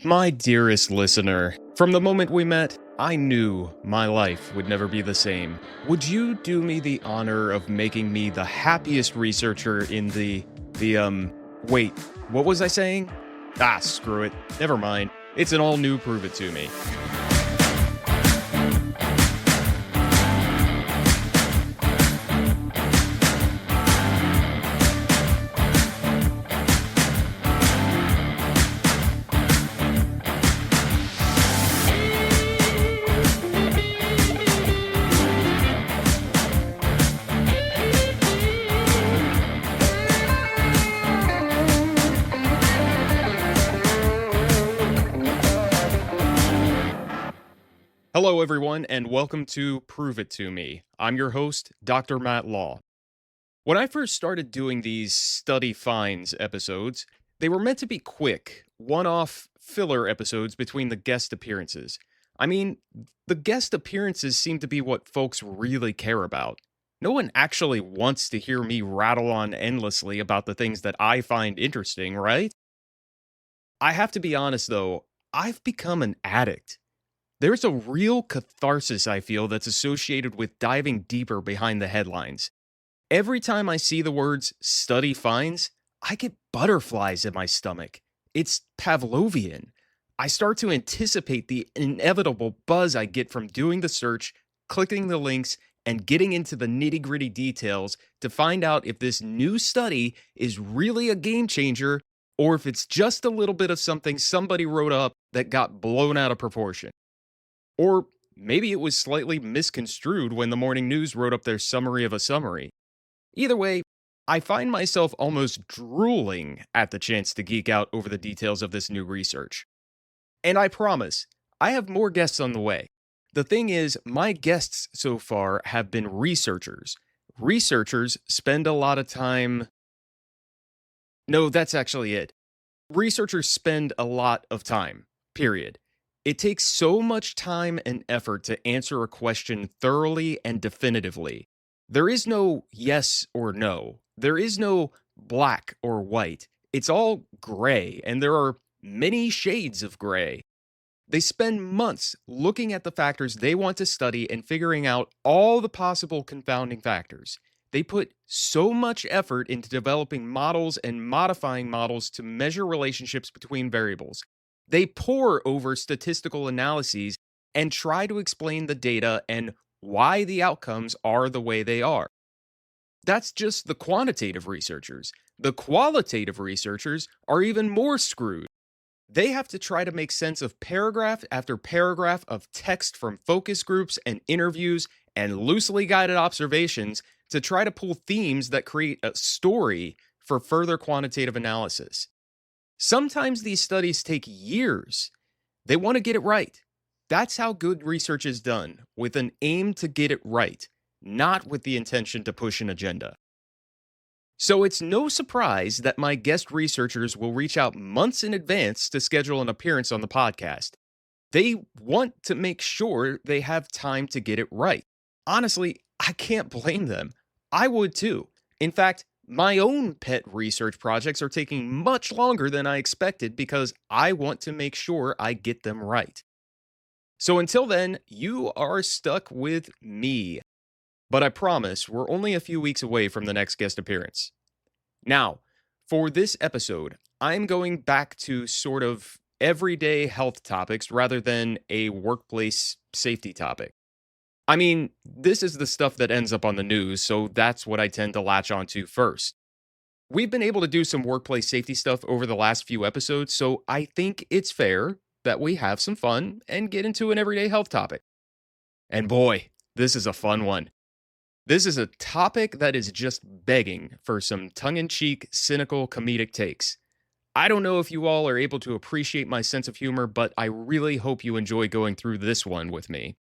My dearest listener, from the moment we met, I knew my life would never be the same. Would you do me the honor of making me the happiest researcher in wait, what was I saying? Screw it. Never mind. It's an all new Prove It To Me. Hello, everyone, and welcome to Prove It To Me. I'm your host, Dr. Matt Law. When I first started doing these study finds episodes, they were meant to be quick, one-off filler episodes between the guest appearances. I mean, the guest appearances seem to be what folks really care about. No one actually wants to hear me rattle on endlessly about the things that I find interesting, right? I have to be honest, though, I've become an addict. There's a real catharsis I feel that's associated with diving deeper behind the headlines. Every time I see the words study finds, I get butterflies in my stomach. It's Pavlovian. I start to anticipate the inevitable buzz I get from doing the search, clicking the links, and getting into the nitty-gritty details to find out if this new study is really a game changer or if it's just a little bit of something somebody wrote up that got blown out of proportion. Or maybe it was slightly misconstrued when the morning news wrote up their summary of a summary. Either way, I find myself almost drooling at the chance to geek out over the details of this new research. And I promise, I have more guests on the way. The thing is, my guests so far have been researchers. Researchers spend a lot of time... No, that's actually it. Researchers spend a lot of time, period. It takes so much time and effort to answer a question thoroughly and definitively. There is no yes or no. There is no black or white. It's all gray, and there are many shades of gray. They spend months looking at the factors they want to study and figuring out all the possible confounding factors. They put so much effort into developing models and modifying models to measure relationships between variables. They pore over statistical analyses and try to explain the data and why the outcomes are the way they are. That's just the quantitative researchers. The qualitative researchers are even more screwed. They have to try to make sense of paragraph after paragraph of text from focus groups and interviews and loosely guided observations to try to pull themes that create a story for further quantitative analysis. Sometimes these studies take years. They want to get it right. That's how good research is done, with an aim to get it right, not with the intention to push an agenda. So it's no surprise that my guest researchers will reach out months in advance to schedule an appearance on the podcast. They want to make sure they have time to get it right. Honestly, I can't blame them. I would too. In fact, my own pet research projects are taking much longer than I expected because I want to make sure I get them right. So until then, you are stuck with me. But I promise we're only a few weeks away from the next guest appearance. Now, for this episode, I'm going back to sort of everyday health topics rather than a workplace safety topic. I mean, this is the stuff that ends up on the news, so that's what I tend to latch onto first. We've been able to do some workplace safety stuff over the last few episodes, so I think it's fair that we have some fun and get into an everyday health topic. And boy, this is a fun one. This is a topic that is just begging for some tongue-in-cheek, cynical, comedic takes. I don't know if you all are able to appreciate my sense of humor, but I really hope you enjoy going through this one with me.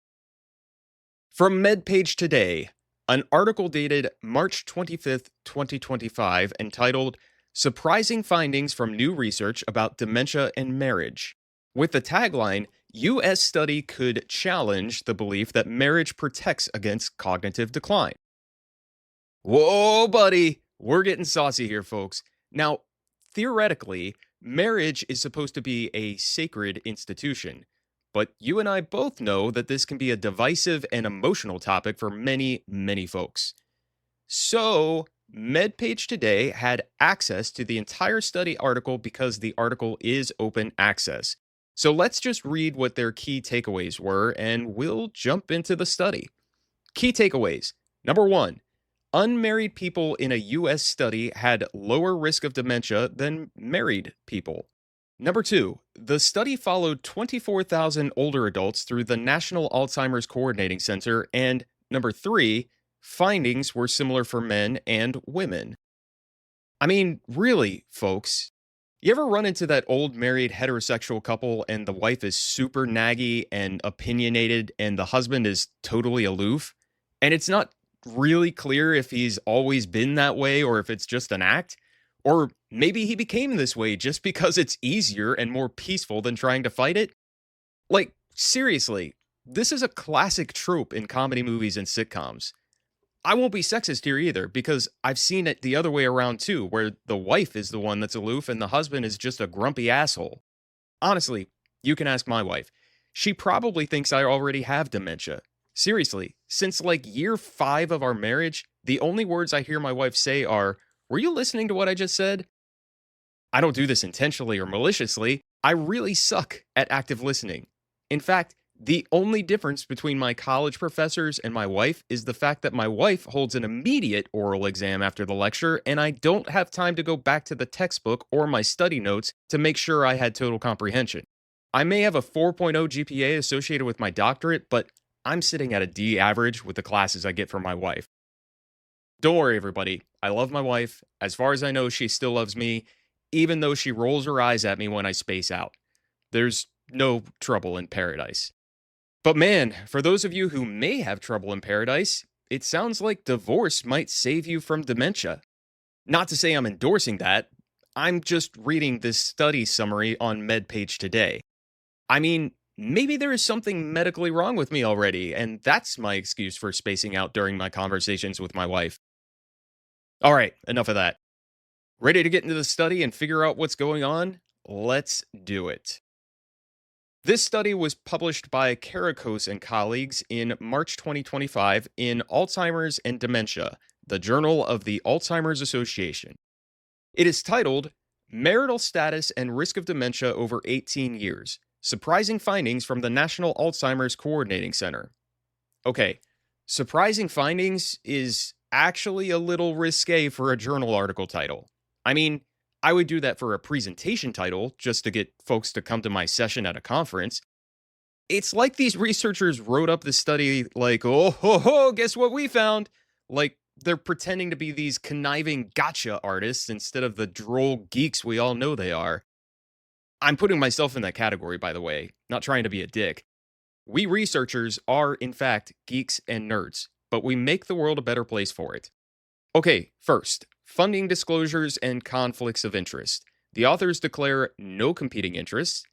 From MedPage Today, an article dated March 25th, 2025, entitled Surprising Findings from New Research About Dementia and Marriage, with the tagline, U.S. Study Could Challenge the Belief That Marriage Protects Against Cognitive Decline. Whoa, buddy, we're getting saucy here, folks. Now, theoretically, Marriage is supposed to be a sacred institution, but you and I both know that this can be a divisive and emotional topic for many, many folks. So, MedPage Today had access to the entire study article because the article is open access. So, let's just read what their key takeaways were and we'll jump into the study. Key takeaways. Number one, unmarried people in a US study had lower risk of dementia than married people. Number two, the study followed 24,000 older adults through the National Alzheimer's Coordinating Center. And number three, findings were similar for men and women. I mean, really, folks, you ever run into that old married heterosexual couple and the wife is super naggy and opinionated and the husband is totally aloof? And it's not really clear if he's always been that way or if it's just an act. Or maybe he became this way just because it's easier and more peaceful than trying to fight it. Like, seriously, this is a classic trope in comedy movies and sitcoms. I won't be sexist here either, because I've seen it the other way around too, where the wife is the one that's aloof and the husband is just a grumpy asshole. Honestly, you can ask my wife. She probably thinks I already have dementia. Seriously, since like year 5 of our marriage, the only words I hear my wife say are, "Were you listening to what I just said?" I don't do this intentionally or maliciously. I really suck at active listening. In fact, the only difference between my college professors and my wife is the fact that my wife holds an immediate oral exam after the lecture, and I don't have time to go back to the textbook or my study notes to make sure I had total comprehension. I may have a 4.0 GPA associated with my doctorate, but I'm sitting at a D average with the classes I get from my wife. Don't worry, everybody. I love my wife. As far as I know, she still loves me, even though she rolls her eyes at me when I space out. There's no trouble in paradise. But man, for those of you who may have trouble in paradise, it sounds like divorce might save you from dementia. Not to say I'm endorsing that, I'm just reading this study summary on MedPage Today. I mean, maybe there is something medically wrong with me already, and that's my excuse for spacing out during my conversations with my wife. All right, enough of that. Ready to get into the study and figure out what's going on? Let's do it. This study was published by Karakos and colleagues in March 2025 in Alzheimer's and Dementia, the Journal of the Alzheimer's Association. It is titled Marital Status and Risk of Dementia Over 18 Years, Surprising Findings from the National Alzheimer's Coordinating Center. Okay, surprising findings is actually a little risque for a journal article title. I mean, I would do that for a presentation title just to get folks to come to my session at a conference. It's like these researchers wrote up the study like, oh, ho, ho, guess what we found? Like they're pretending to be these conniving gotcha artists instead of the droll geeks we all know they are. I'm putting myself in that category, by the way, not trying to be a dick. We researchers are, in fact, geeks and nerds, but we make the world a better place for it. Okay, first, funding disclosures and conflicts of interest. The authors declare no competing interests.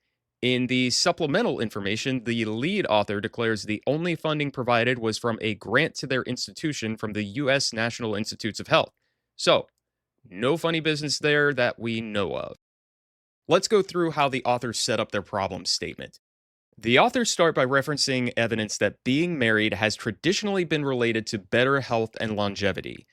In the supplemental information, the lead author declares the only funding provided was from a grant to their institution from the U.S. National Institutes of Health. So, no funny business there that we know of. Let's go through how the authors set up their problem statement. The authors start by referencing evidence that being married has traditionally been related to better health and longevity.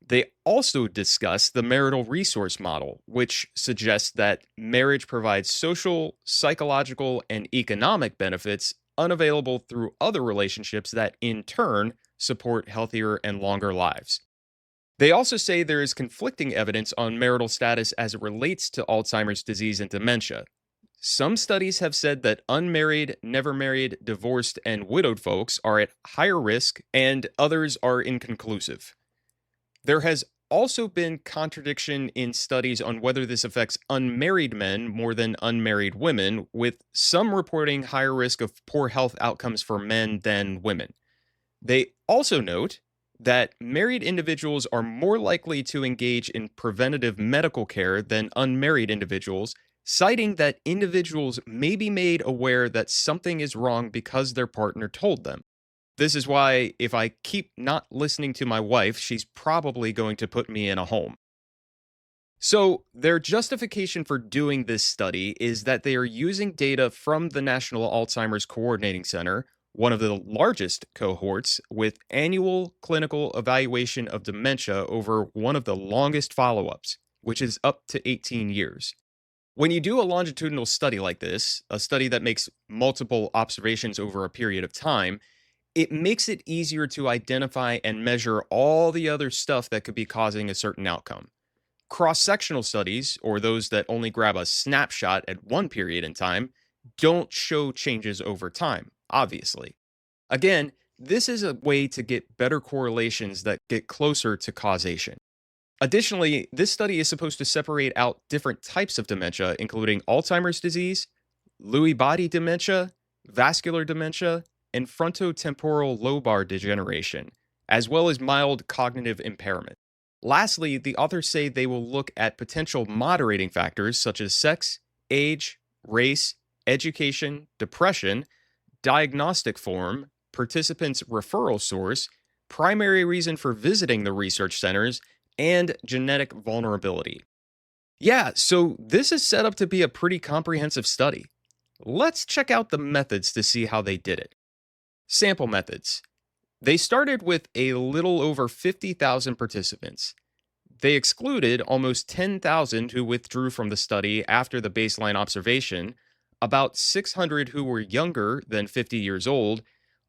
They also discuss the marital resource model, which suggests that marriage provides social, psychological, and economic benefits unavailable through other relationships that, in turn, support healthier and longer lives. They also say there is conflicting evidence on marital status as it relates to Alzheimer's disease and dementia. Some studies have said that unmarried, never married, divorced, and widowed folks are at higher risk, and others are inconclusive. There has also been contradiction in studies on whether this affects unmarried men more than unmarried women, with some reporting higher risk of poor health outcomes for men than women. They also note that married individuals are more likely to engage in preventative medical care than unmarried individuals, citing that individuals may be made aware that something is wrong because their partner told them. This is why, if I keep not listening to my wife, she's probably going to put me in a home. So, their justification for doing this study is that they are using data from the National Alzheimer's Coordinating Center, one of the largest cohorts, with annual clinical evaluation of dementia over one of the longest follow ups, which is up to 18 years. When you do a longitudinal study like this, a study that makes multiple observations over a period of time, it makes it easier to identify and measure all the other stuff that could be causing a certain outcome. Cross sectional studies, or those that only grab a snapshot at one period in time, don't show changes over time, obviously. Again, this is a way to get better correlations that get closer to causation. Additionally, this study is supposed to separate out different types of dementia, including Alzheimer's disease, Lewy body dementia, vascular dementia, and frontotemporal lobar degeneration, as well as mild cognitive impairment. Lastly, the authors say they will look at potential moderating factors such as sex, age, race, education, depression, diagnostic form, participants' referral source, primary reason for visiting the research centers, and genetic vulnerability. Yeah, so this is set up to be a pretty comprehensive study. Let's check out the methods to see how they did it. Sample methods. They started with a little over 50,000 participants. They excluded almost 10,000 who withdrew from the study after the baseline observation, about 600 who were younger than 50 years old,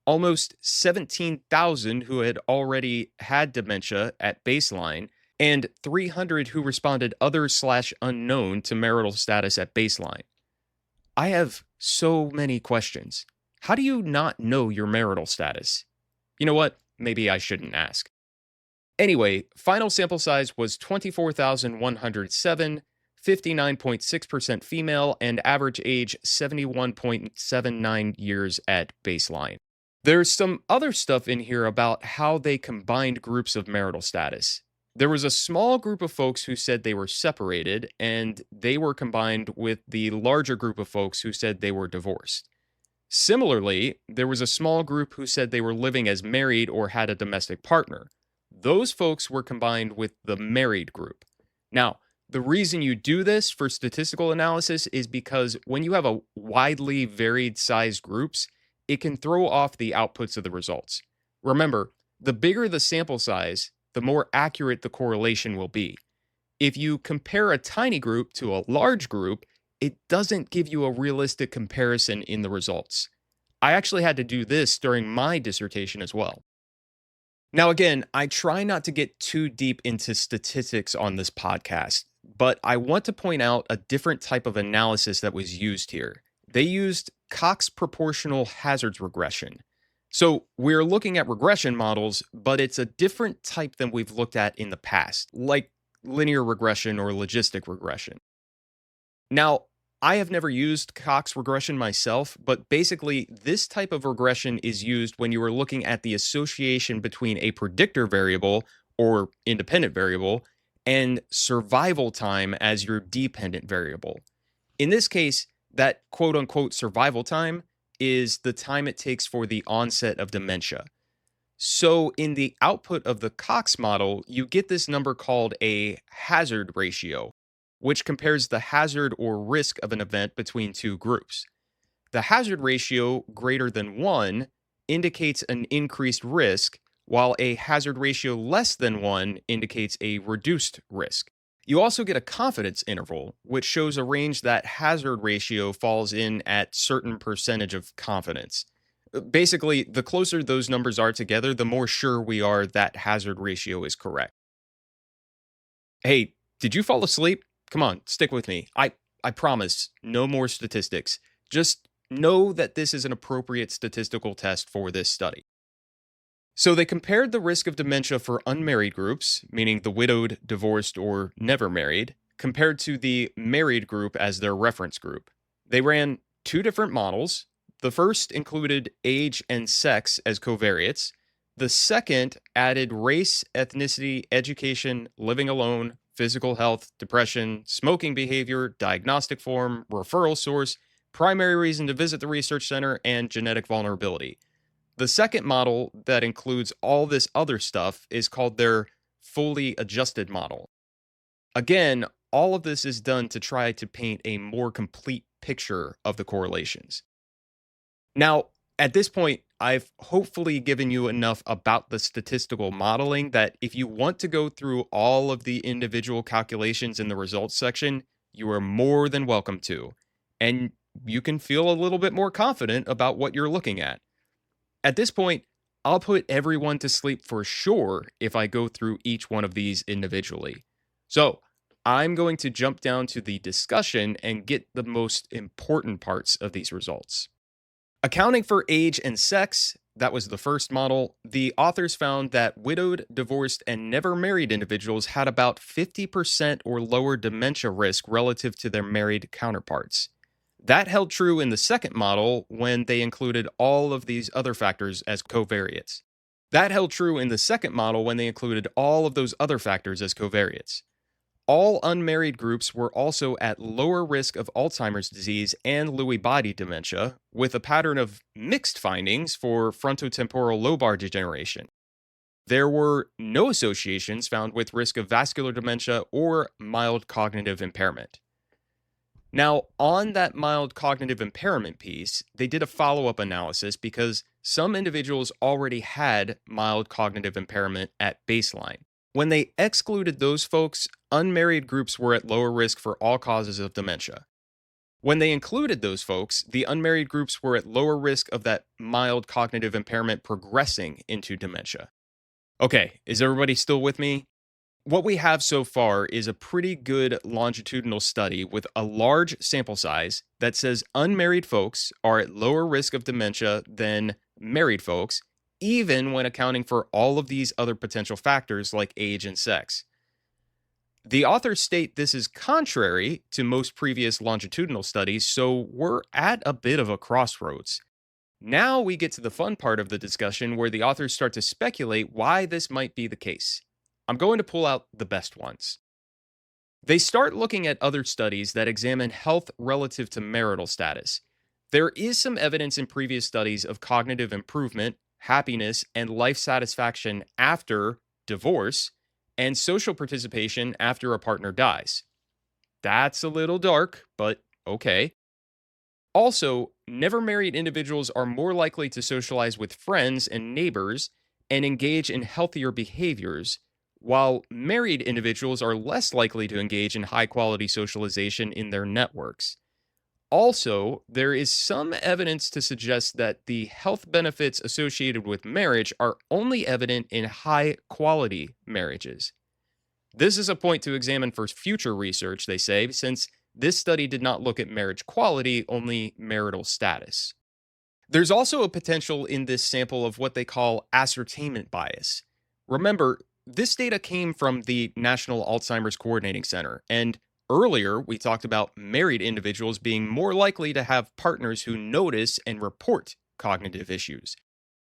almost 17,000 who had already had dementia at baseline, and 300 who responded other/unknown to marital status at baseline. I have so many questions. How do you not know your marital status? You know what? Maybe I shouldn't ask. Anyway, final sample size was 24,107, 59.6% female, and average age 71.79 years at baseline. There's some other stuff in here about how they combined groups of marital status. There was a small group of folks who said they were separated, and they were combined with the larger group of folks who said they were divorced. Similarly, there was a small group who said they were living as married or had a domestic partner. Those folks were combined with the married group. Now, the reason you do this for statistical analysis is because when you have a widely varied size groups, it can throw off the outputs of the results. Remember, the bigger the sample size, the more accurate the correlation will be. If you compare a tiny group to a large group, it doesn't give you a realistic comparison in the results. I actually had to do this during my dissertation as well. Now, again, I try not to get too deep into statistics on this podcast, but I want to point out a different type of analysis that was used here. They used Cox proportional hazards regression. So we're looking at regression models, but it's a different type than we've looked at in the past, like linear regression or logistic regression. Now, I have never used Cox regression myself, but basically, this type of regression is used when you are looking at the association between a predictor variable or independent variable and survival time as your dependent variable. In this case, that quote unquote survival time is the time it takes for the onset of dementia. So, in the output of the Cox model, you get this number called a hazard ratio, which compares the hazard or risk of an event between two groups. The hazard ratio greater than 1 indicates an increased risk, while a hazard ratio less than 1 indicates a reduced risk. You also get a confidence interval, which shows a range that hazard ratio falls in at certain percentage of confidence. Basically, the closer those numbers are together, the more sure we are that hazard ratio is correct. Hey, did you fall asleep? Come on, stick with me. I promise, no more statistics. Just know that this is an appropriate statistical test for this study. So they compared the risk of dementia for unmarried groups, meaning the widowed, divorced, or never married, compared to the married group as their reference group. They ran two different models. The first included age and sex as covariates. The second added race, ethnicity, education, living alone, physical health, depression, smoking behavior, diagnostic form, referral source, primary reason to visit the research center, and genetic vulnerability. The second model that includes all this other stuff is called their fully adjusted model. Again, all of this is done to try to paint a more complete picture of the correlations. Now, at this point, I've hopefully given you enough about the statistical modeling that if you want to go through all of the individual calculations in the results section, you are more than welcome to. And you can feel a little bit more confident about what you're looking at. At this point, I'll put everyone to sleep for sure if I go through each one of these individually. So, I'm going to jump down to the discussion and get the most important parts of these results. Accounting for age and sex, that was the first model, the authors found that widowed, divorced, and never married individuals had about 50% or lower dementia risk relative to their married counterparts. That held true in the second model when they included all of these other factors as covariates. That held true in the second model when they included all of those other factors as covariates. All unmarried groups were also at lower risk of Alzheimer's disease and Lewy body dementia, with a pattern of mixed findings for frontotemporal lobar degeneration. There were no associations found with risk of vascular dementia or mild cognitive impairment. Now, on that mild cognitive impairment piece, they did a follow-up analysis because some individuals already had mild cognitive impairment at baseline. When they excluded those folks, unmarried groups were at lower risk for all causes of dementia. When they included those folks, the unmarried groups were at lower risk of that mild cognitive impairment progressing into dementia. Okay, is everybody still with me? What we have so far is a pretty good longitudinal study with a large sample size that says unmarried folks are at lower risk of dementia than married folks, even when accounting for all of these other potential factors like age and sex. The authors state this is contrary to most previous longitudinal studies, so we're at a bit of a crossroads. Now we get to the fun part of the discussion where the authors start to speculate why this might be the case. I'm going to pull out the best ones. They start looking at other studies that examine health relative to marital status. There is some evidence in previous studies of cognitive improvement, happiness, and life satisfaction after divorce, and social participation after a partner dies. That's a little dark, but okay. Also, never married individuals are more likely to socialize with friends and neighbors and engage in healthier behaviors, while married individuals are less likely to engage in high-quality socialization in their networks. Also, there is some evidence to suggest that the health benefits associated with marriage are only evident in high-quality marriages. This is a point to examine for future research, they say, since this study did not look at marriage quality, only marital status. There's also a potential in this sample of what they call ascertainment bias. Remember, this data came from the National Alzheimer's Coordinating Center, and earlier we talked about married individuals being more likely to have partners who notice and report cognitive issues.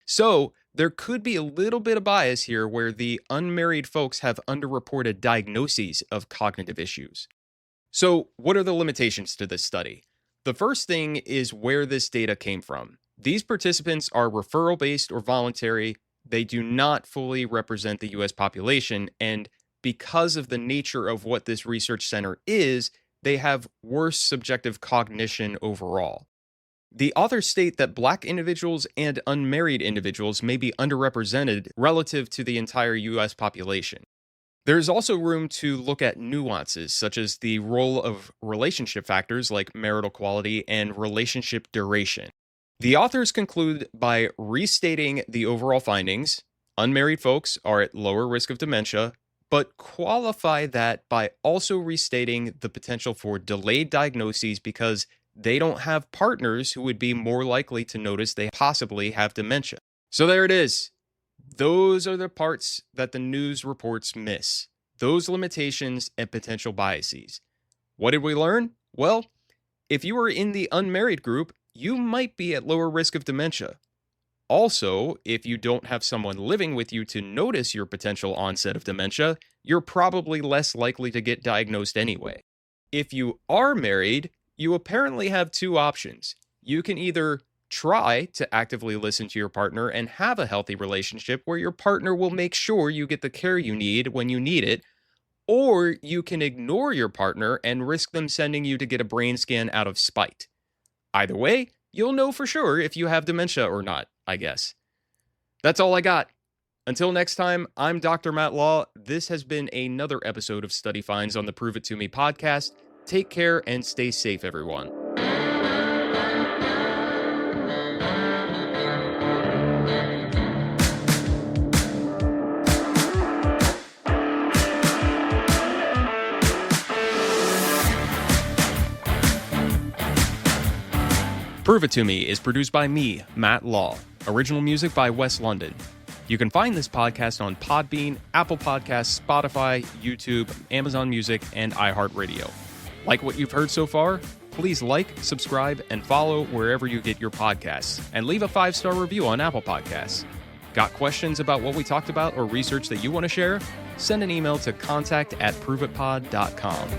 So, there could be a little bit of bias here where the unmarried folks have underreported diagnoses of cognitive issues. So, what are the limitations to this study? The first thing is where this data came from. These participants are referral-based or voluntary. They do not fully represent the US population, and because of the nature of what this research center is, they have worse subjective cognition overall. The authors state that Black individuals and unmarried individuals may be underrepresented relative to the entire US population. There's also room to look at nuances, such as the role of relationship factors like marital quality and relationship duration. The authors conclude by restating the overall findings. Unmarried folks are at lower risk of dementia, but qualify that by also restating the potential for delayed diagnoses because they don't have partners who would be more likely to notice they possibly have dementia. So there it is. Those are the parts that the news reports miss. Those limitations and potential biases. What did we learn? Well, if you are in the unmarried group, you might be at lower risk of dementia. Also, if you don't have someone living with you to notice your potential onset of dementia, you're probably less likely to get diagnosed anyway. If you are married, you apparently have two options. You can either try to actively listen to your partner and have a healthy relationship where your partner will make sure you get the care you need when you need it, Or you can ignore your partner and risk them sending you to get a brain scan out of spite. Either way, you'll know for sure if you have dementia or not, I guess. That's all I got. Until next time, I'm Dr. Matt Law. This has been another episode of Study Finds on the Prove It To Me podcast. Take care and stay safe, everyone. Prove It To Me is produced by me, Matt Law. Original music by Wes London. You can find this podcast on Podbean, Apple Podcasts, Spotify, YouTube, Amazon Music, and iHeartRadio. Like what you've heard so far? Please like, subscribe, and follow wherever you get your podcasts, and leave a 5-star review on Apple Podcasts. Got questions about what we talked about or research that you want to share? Send an email to contact@proveitpod.com.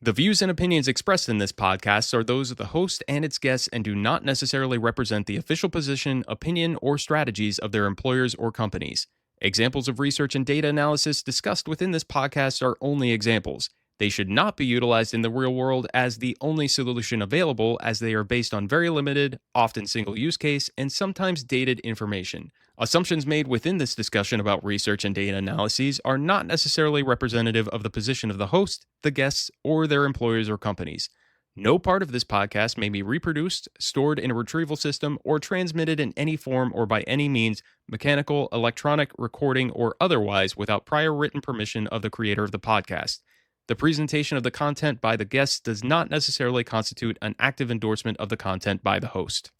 The views and opinions expressed in this podcast are those of the host and its guests and do not necessarily represent the official position, opinion, or strategies of their employers or companies. Examples of research and data analysis discussed within this podcast are only examples. They should not be utilized in the real world as the only solution available, as they are based on very limited, often single use case, and sometimes dated information. Assumptions made within this discussion about research and data analyses are not necessarily representative of the position of the host, the guests, or their employers or companies. No part of this podcast may be reproduced, stored in a retrieval system, or transmitted in any form or by any means, mechanical, electronic, recording, or otherwise, without prior written permission of the creator of the podcast. The presentation of the content by the guests does not necessarily constitute an active endorsement of the content by the host.